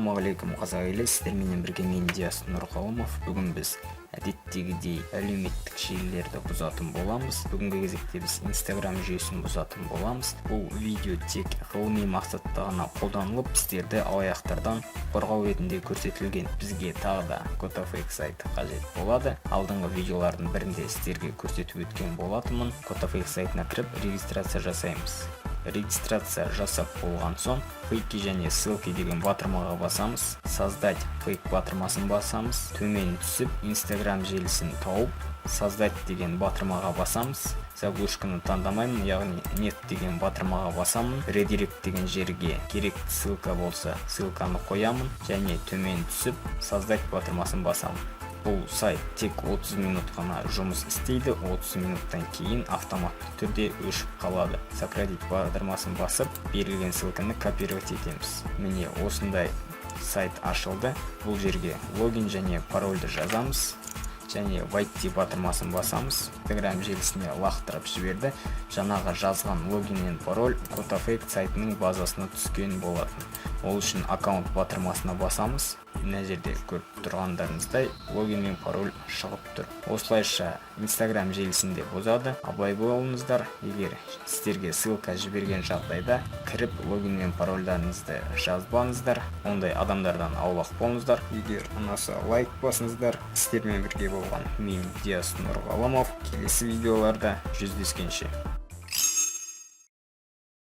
Ассалаумағалейкум қазақ елі, сіздермен бірге мен Диас Нұрғалымов. Бүгін біз әдеттегідей әлеуметтік желілерді бұзатын боламыз. Бүгінгі кезекте біз Instagram жүйесін бұзатын боламыз. Бұл видео тек ғылыми мақсатта ғана қолданылып, сіздерді алаяқтардан қорғау ретінде көрсетілген. Бізге тағы да CotaFake сайты қажет болады. Алдыңғы видеолардың бірінде сіздерге көрсетіп өткен болатынмын. CotaFake сайтына кіріп регистрация жасаймыз. Регистрация жасап болған соң фейки және ссылки деген батырмаға басамыз. Создать фейк батырмасын басамыз. Төмен түсіп Instagram желісін тауып создать деген батырмаға басамыз. Заглушканы таңдамаймын, яғни нет деген батырмаға басамын. Редирект деген жерге керекті ссылка болса ссылканы қоямын және төмен түсіп создать батырмасын басамын. Бұл сайт тек 30 минут қана жұмыс істейді, 30 минуттан кейін автоматты түрде өшіп қалады. Сократить батырмасын басып, берілген ссылканы копировать етеміз. Міне осындай сайт ашылды. Бұл жерге логин және парольді жазамыз. Және войти батырмасын басамыз. Instagram желісіне лақтырып жіберді. Жаңағы жазған логин мен пароль CotaFake сайтының базасына түскен болатын. Ол үшін аккаунт батырмасына басамыз. Мына жерде көріп тұрғандарыңыздай логин мен пароль шығып тұр. Осылайша Instagram желісінде бұзады. Абай болыңыздар. Егер сіздерге ссылка жіберген жағдайда кіріп логин мен парольдарыңызды жазбаңыздар. Ондай адамдардан аулақ болыңыздар. Егер ұнаса лайк басыңыздар. Сіздермен бірге болған мен Диас Нұрғалымов. Келесі видеоларда жүздескенше.